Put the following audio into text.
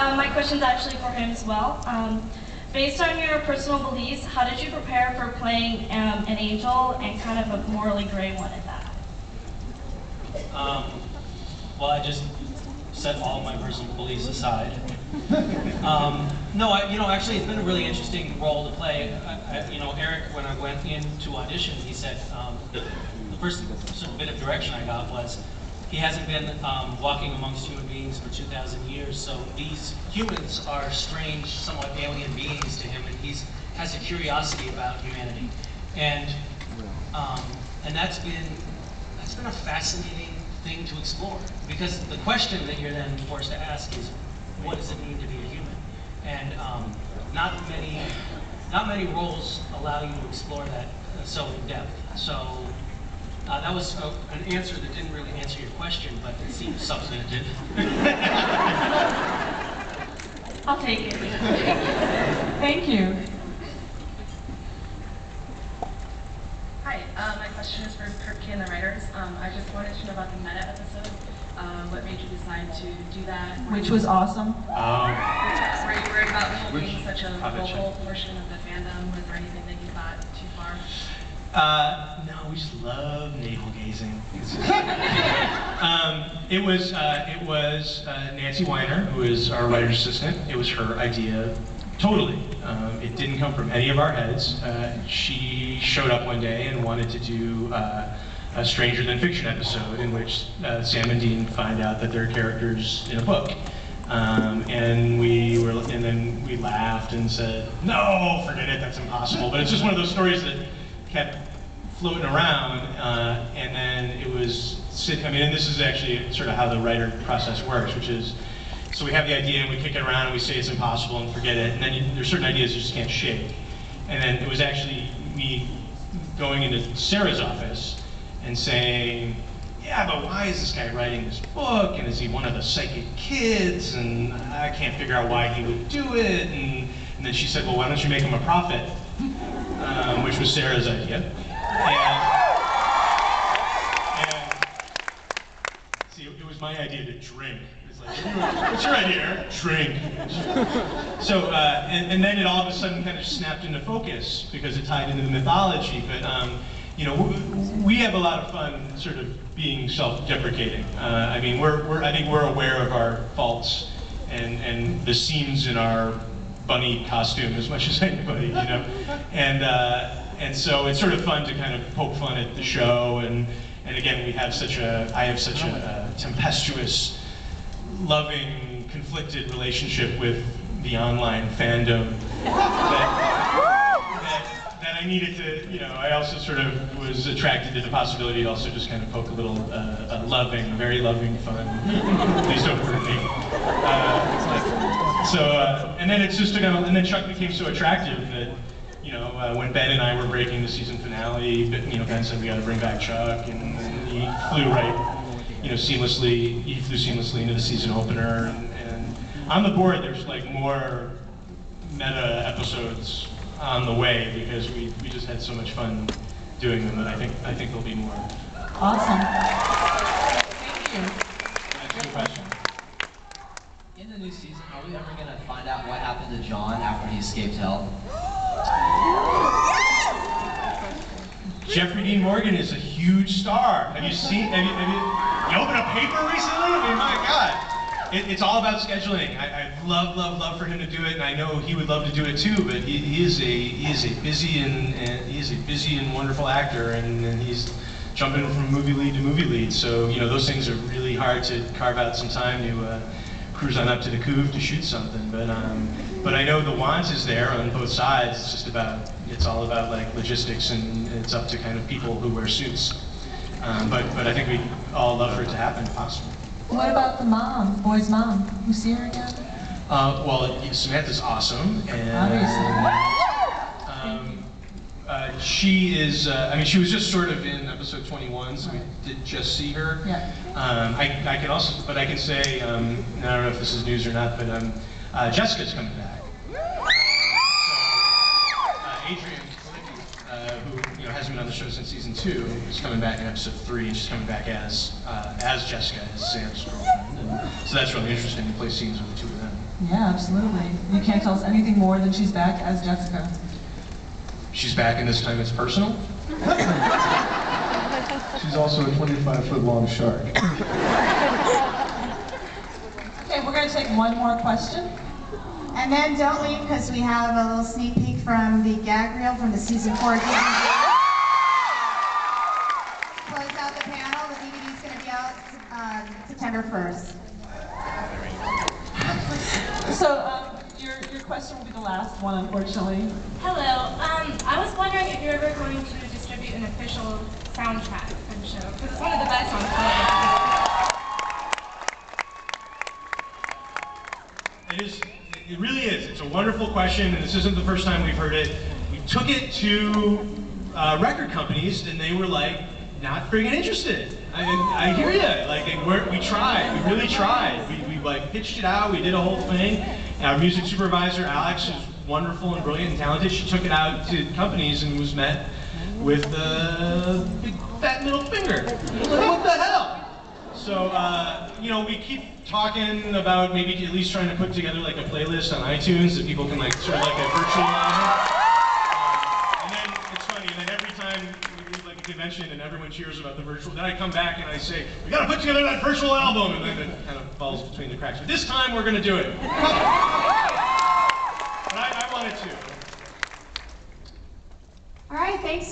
My question's actually for him as well. Based on your personal beliefs, how did you prepare for playing an angel and kind of a morally gray one at that? Well, I just set all my personal beliefs aside. No, actually, it's been a really interesting role to play. Eric, when I went into auditions, he said the first sort of bit of direction I got was he hasn't been walking amongst human beings for 2,000 years, so these humans are strange, somewhat alien beings to him, and he has a curiosity about humanity, and that's been a fascinating thing to explore, because the question that you're then forced to ask is, what does it mean to be a human? And not many roles allow you to explore that so in depth. So that was an answer that didn't really answer your question, but it seemed substantive. I'll take it. Thank you. Hi, my question is for Kirky and the writers. I just wanted to know about the meta episode. What made you decide to do that? Which was awesome. Were you worried about being such a vocal portion of the fandom? Was there anything that you thought too far? No, we just love navel gazing. It was Nancy Weiner, who is our writer's assistant. It was her idea, totally. It didn't come from any of our heads. She showed up one day and wanted to do a Stranger Than Fiction episode in which Sam and Dean find out that they're characters in a book. And then we laughed and said, no, forget it, that's impossible. But it's just one of those stories that kept floating around, and then it was, and this is actually sort of how the writer process works, which is, so we have the idea and we kick it around and we say it's impossible and forget it, and then there's certain ideas you just can't shake. And then it was actually me going into Sarah's office and saying, yeah, but why is this guy writing this book, and is he one of the psychic kids, and I can't figure out why he would do it, and then she said, well, why don't you make him a prophet? Which was Sarah's idea. And see, it was my idea to drink. It's like, what's your idea? Drink. So, and then it all of a sudden kind of snapped into focus because it tied into the mythology. But we have a lot of fun sort of being self-deprecating. I mean, I think we're aware of our faults and the seams in our bunny costume as much as anybody, you know, and so it's sort of fun to kind of poke fun at the show, and again, I have such a tempestuous, loving, conflicted relationship with the online fandom that I needed to, you know, I also sort of was attracted to the possibility to also just kind of poke a little loving, very loving fun. Please don't hurt me. And then it's just and then Chuck became so attractive that, you know, when Ben and I were breaking the season finale, Ben said we got to bring back Chuck, and he flew seamlessly. He flew seamlessly into the season opener, and on the board there's like more meta episodes on the way because we just had so much fun doing them, and I think there'll be more. Awesome. Thank you. Good question. In the new season, are we ever going to find out what happened to John after he escaped hell? Jeffrey Dean Morgan is a huge star. Have you seen? You opened a paper recently? I mean, my God. It's all about scheduling. I love for him to do it, and I know he would love to do it too. But he is a busy and wonderful actor, and he's jumping from movie lead to movie lead. So you know those things are really hard to carve out some time to cruise on up to the Couve to shoot something. But I know the want is there on both sides. It's all about like logistics, and it's up to kind of people who wear suits. But I think we'd all love for it to happen if possible. What about the mom, the boy's mom? You see her again? Well, Samantha's awesome, and she is. I mean, she was just sort of in episode 21, so we did just see her. Yeah. I can say, I don't know if this is news or not, but Jessica's coming back. Adrian, who hasn't been on the show since season 2, is coming back in episode 3, and she's coming back as Jessica, as Sam's girlfriend. And so that's really interesting to play scenes with the two of them. Yeah, absolutely. You can't tell us anything more than she's back as Jessica. She's back, and this time it's personal. She's also a 25-foot long shark. Okay, we're going to take one more question. And then don't leave because we have a little sneak peek from the gag reel from the season 4 DVD. Close out the panel. The DVD is going to be out September 1st. So, your question will be the last one, unfortunately. Hello. I was wondering if you're ever going to distribute an official soundtrack for the show, because it's one of the best on television. It really is. It's a wonderful question, and this isn't the first time we've heard it. We took it to record companies, and they were like, not friggin' interested. I hear you. Like, we tried. We really tried. We like pitched it out. We did a whole thing. And our music supervisor, Alex, is wonderful and brilliant and talented. She took it out to companies and was met with a big fat middle finger. Like, what the hell? So, you know, we keep talking about maybe at least trying to put together like a playlist on iTunes that people can like sort of like a virtual album. And then it's funny, and then every time we do like a convention and everyone cheers about the virtual, then I come back and I say, we gotta put together that virtual album, and then it kind of falls between the cracks. But this time we're gonna do it. But I wanted to. All right, thanks